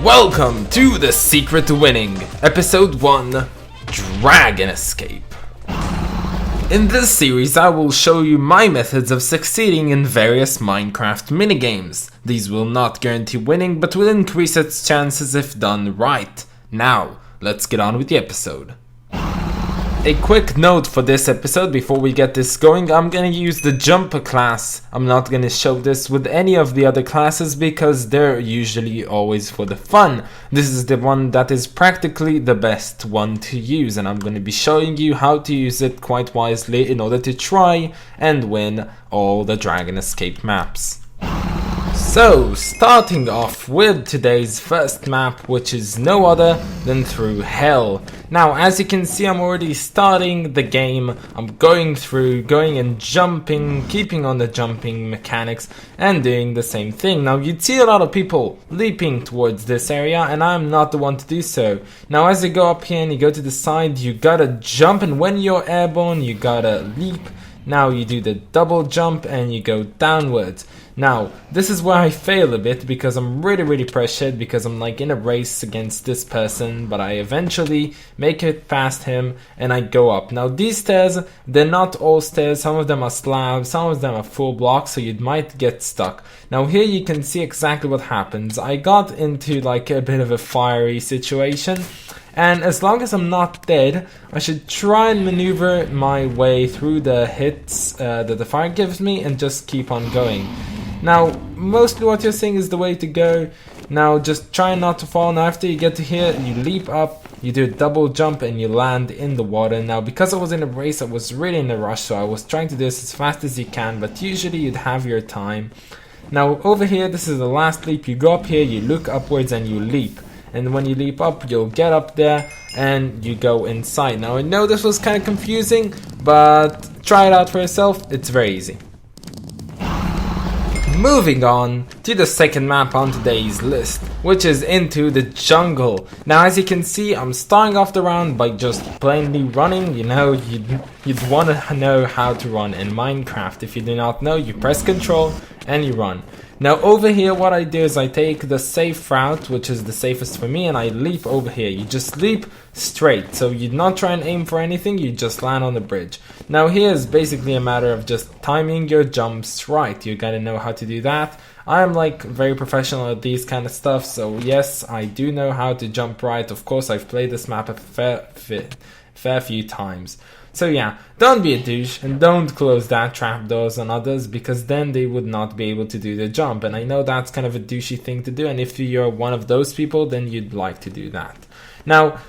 Welcome to The Secret to Winning, Episode 1, Dragon Escape. In this series I will show you my methods of succeeding in various Minecraft minigames. These will not guarantee winning, but will increase its chances if done right. Now, let's get on with the episode. A quick note for this episode before we get this going, I'm gonna use the jumper class. I'm not gonna show this with any of the other classes because they're usually always for the fun. This is the one that is practically the best one to use, and I'm gonna be showing you how to use it quite wisely in order to try and win all the Dragon Escape maps. So, starting off with today's first map, which is no other than through hell. Now, as you can see, I'm already starting the game. I'm going and jumping, keeping on the jumping mechanics, and doing the same thing. Now, you'd see a lot of people leaping towards this area, and I'm not the one to do so. Now, as you go up here and you go to the side, you gotta jump, and when you're airborne, you gotta leap. Now you do the double jump and you go downwards. Now, this is where I fail a bit because I'm really pressured because I'm like in a race against this person, but I eventually make it past him and I go up. Now these stairs, they're not all stairs, some of them are slabs, some of them are full blocks, so you might get stuck. Now here you can see exactly what happens. I got into like a bit of a fiery situation. And as long as I'm not dead, I should try and maneuver my way through the hits that the fire gives me and just keep on going. Now, mostly what you're seeing is the way to go. Now, just try not to fall. Now, after you get to here, you leap up, you do a double jump, and you land in the water. Now, because I was in a race, I was really in a rush, so I was trying to do this as fast as you can, but usually you'd have your time. Now, over here, this is the last leap. You go up here, you look upwards, and you leap. And when you leap up, you'll get up there and you go inside. Now I know this was kind of confusing, but try it out for yourself, it's very easy. Moving on to the second map on today's list, which is into the jungle. Now as you can see, I'm starting off the round by just plainly running. You know, you'd want to know how to run in Minecraft. If you do not know, you press Control and you run. Now over here what I do is I take the safe route, which is the safest for me, and I leap over here. You just leap straight, so you not try and aim for anything, you just land on the bridge. Now here is basically a matter of just timing your jumps right. You gotta know how to do that. I'm like very professional at these kind of stuff, so yes, I do know how to jump right. Of course, I've played this map a fair few times. So yeah, don't be a douche and don't close that trapdoors on others because then they would not be able to do the jump. And I know that's kind of a douchey thing to do, and if you're one of those people, then you'd like to do that. Now,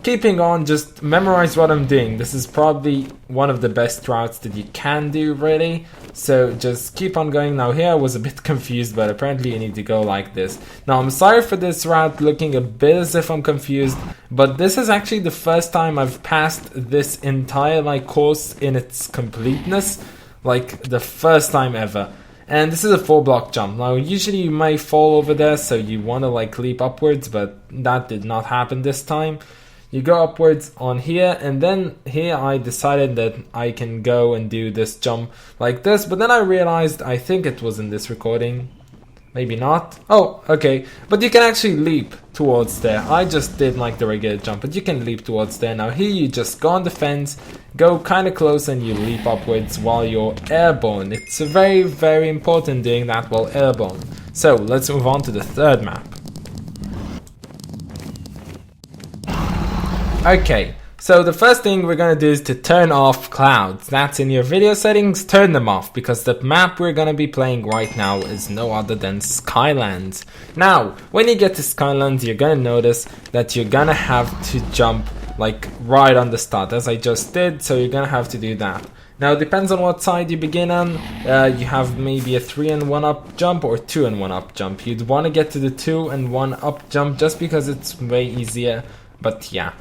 keeping on, just memorize what I'm doing. This is probably one of the best routes that you can do, really. So just keep on going. Now here I was a bit confused, but apparently you need to go like this. Now I'm sorry for this route looking a bit as if I'm confused, but this is actually the first time I've passed this entire like course in its completeness. Like the first time ever. And this is a 4-block jump. Now usually you may fall over there, so you want to like leap upwards, but that did not happen this time. You go upwards on here, and then here I decided that I can go and do this jump like this, but then I realized, I think it was in this recording, maybe not. Oh, okay, but you can actually leap towards there. I just did like the regular jump, but you can leap towards there. Now here you just go on the fence, go kind of close, and you leap upwards while you're airborne. It's very important doing that while airborne. So let's move on to the third map. Okay, so the first thing we're going to do is to turn off clouds. That's in your video settings, turn them off, because the map we're going to be playing right now is no other than Skylands. Now, when you get to Skylands, you're going to notice that you're going to have to jump like right on the start, as I just did, so you're going to have to do that. Now it depends on what side you begin on. You have maybe a 3 and 1 up jump or 2 and 1 up jump. You'd want to get to the 2 and 1 up jump just because it's way easier, but yeah.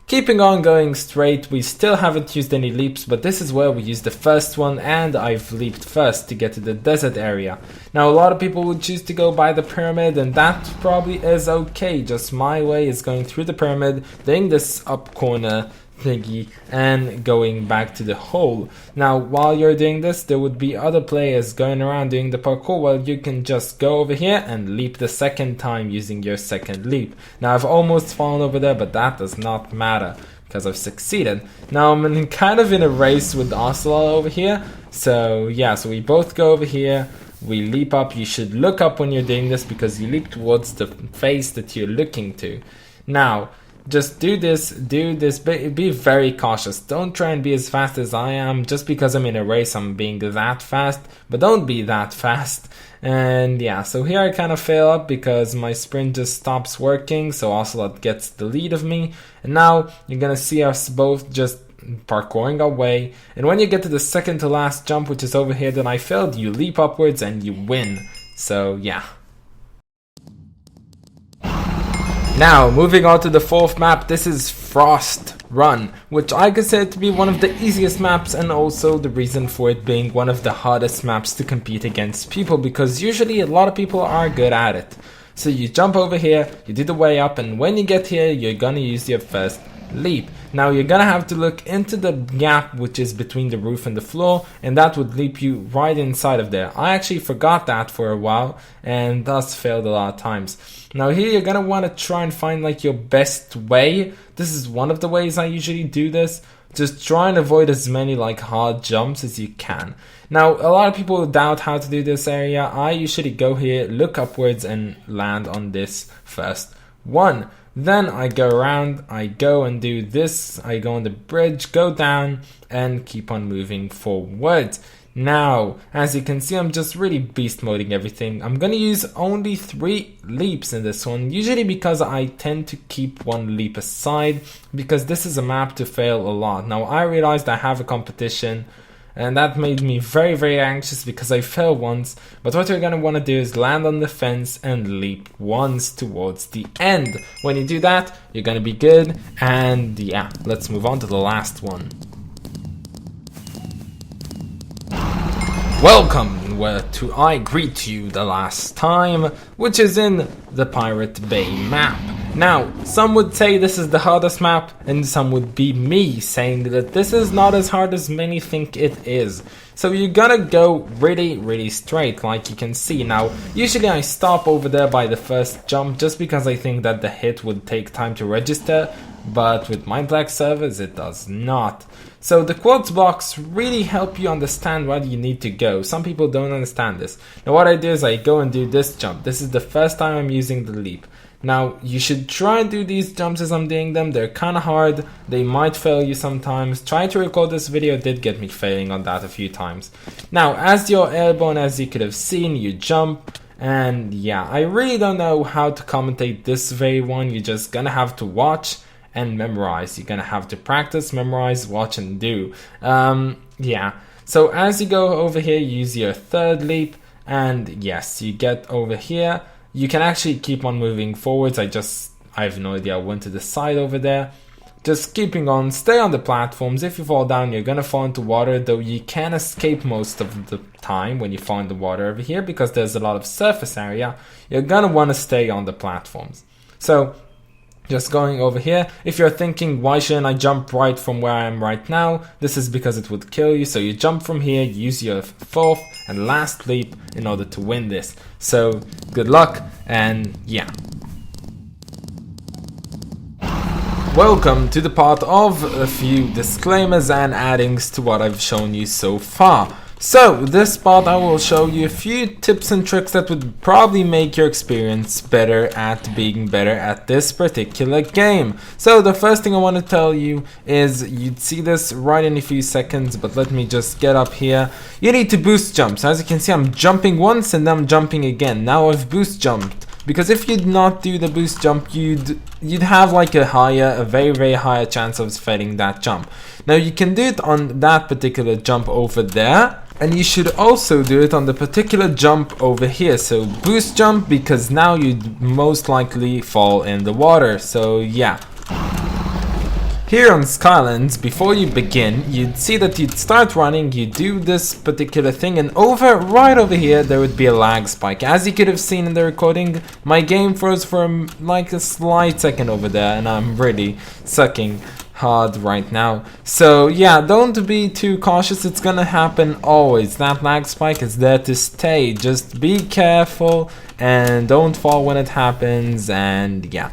Keeping on going straight, we still haven't used any leaps, but this is where we used the first one, and I've leaped first to get to the desert area. Now a lot of people would choose to go by the pyramid, and that probably is okay. Just my way is going through the pyramid, doing this up corner thingy, and going back to the hole. Now while you're doing this, there would be other players going around doing the parkour. Well, you can just go over here and leap the second time using your second leap. Now I've almost fallen over there, but that does not matter because I've succeeded. Now I'm kind of in a race with Ocelot over here, so yeah, so we both go over here, we leap up. You should look up when you're doing this because you leap towards the face that you're looking to. Now just do this, be very cautious. Don't try and be as fast as I am. Just because I'm in a race, I'm being that fast, but don't be that fast. And yeah, so here I kind of fail up because my sprint just stops working, so Ocelot gets the lead of me. And now you're gonna see us both just parkouring our way. And when you get to the second to last jump, which is over here that I failed, you leap upwards and you win. So yeah. Now, moving on to the fourth map, this is Frost Run, which I consider to be one of the easiest maps, and also the reason for it being one of the hardest maps to compete against people, because usually a lot of people are good at it. So you jump over here, you do the way up, and when you get here, you're gonna use your first leap. Now you're gonna have to look into the gap which is between the roof and the floor, and that would leap you right inside of there. I actually forgot that for a while and thus failed a lot of times. Now here you're gonna want to try and find like your best way. This is one of the ways I usually do this. Just try and avoid as many like hard jumps as you can. Now a lot of people doubt how to do this area. I usually go here, look upwards, and land on this first one. Then I go around, I go and do this, I go on the bridge, go down, and keep on moving forward. Now, as you can see, I'm just really beast moding everything. I'm gonna use only 3 leaps in this one, usually because I tend to keep 1 leap aside, because this is a map to fail a lot. Now, I realized I have a competition, and that made me very, very anxious because I fell once. But what you're gonna wanna do is land on the fence and leap once towards the end. When you do that, you're gonna be good. And yeah, let's move on to the last one. Welcome where to I greet you the last time, which is in the Pirate Bay map. Now, some would say this is the hardest map, and some would be me saying that this is not as hard as many think it is. So you're gonna go really straight, like you can see. Now, usually I stop over there by the first jump just because I think that the hit would take time to register, but with Mindplex servers it does not. So the quartz blocks really help you understand where you need to go. Some people don't understand this. Now what I do is I go and do this jump. This is the first time I'm using the leap. Now you should try and do these jumps as I'm doing them. They're kinda hard, they might fail you sometimes. Trying to record this video did get me failing on that a few times. Now as you're airborne, as you could have seen, you jump. And yeah, I really don't know how to commentate this very one. You're just gonna have to watch and memorize. You're gonna have to practice, memorize, watch, and do. Yeah, so as you go over here, use your third leap, and yes, you get over here. You can actually keep on moving forwards. I have no idea, I went to the side over there. Just keeping on, stay on the platforms. If you fall down, you're gonna fall into water, though you can escape most of the time when you fall in the water over here because there's a lot of surface area. You're gonna wanna stay on the platforms. So, just going over here, if you're thinking, why shouldn't I jump right from where I am right now? This is because it would kill you. So you jump from here, use your fourth and last leap in order to win this. So good luck, and yeah. Welcome to the part of a few disclaimers and addings to what I've shown you so far. So, this part I will show you a few tips and tricks that would probably make your experience better at being better at this particular game. So, the first thing I want to tell you is, you'd see this right in a few seconds, but let me just get up here. You need to boost jumps. As you can see, I'm jumping once and then I'm jumping again. Now I've boost jumped. Because if you'd not do the boost jump, you'd have like a very higher chance of failing that jump. Now you can do it on that particular jump over there, and you should also do it on the particular jump over here. So boost jump, because now you'd most likely fall in the water. So yeah. Here on Skylands, before you begin, you'd see that you'd start running, you do this particular thing, and right over here, there would be a lag spike. As you could have seen in the recording, my game froze for like a slight second over there, and I'm really sucking hard right now. So yeah, don't be too cautious, it's gonna happen always. That lag spike is there to stay. Just be careful and don't fall when it happens, and yeah.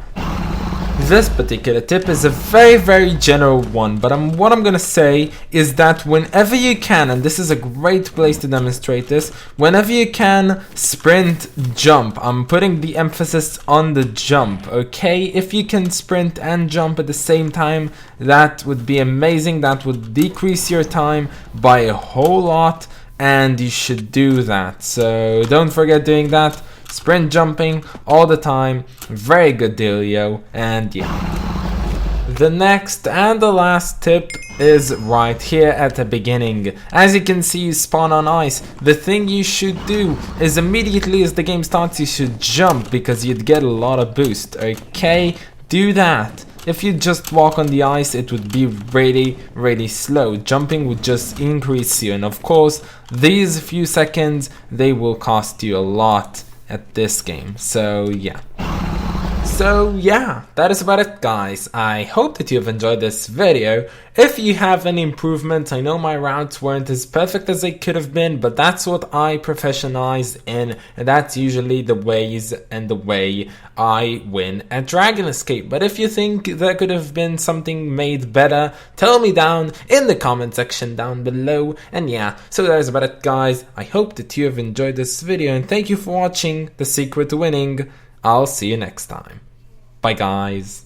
This particular tip is a very general one, but what I'm gonna say is that whenever you can, and this is a great place to demonstrate this, whenever you can, sprint, jump. I'm putting the emphasis on the jump, okay? If you can sprint and jump at the same time, that would be amazing. That would decrease your time by a whole lot, and you should do that. So don't forget doing that. Sprint jumping all the time, very good dealio, and yeah. The next and the last tip is right here at the beginning. As you can see, you spawn on ice. The thing you should do is immediately as the game starts, you should jump because you'd get a lot of boost, okay? Do that. If you just walk on the ice, it would be really slow. Jumping would just increase you, and of course, these few seconds, they will cost you a lot at this game. So yeah, that is about it, guys. I hope that you have enjoyed this video. If you have any improvements, I know my routes weren't as perfect as they could have been, but that's what I professionalize in, and that's usually the ways and the way I win at Dragon Escape. But if you think there could have been something made better, tell me down in the comment section down below. And yeah, so that is about it, guys. I hope that you have enjoyed this video, and thank you for watching The Secret to Winning. I'll see you next time. Bye, guys.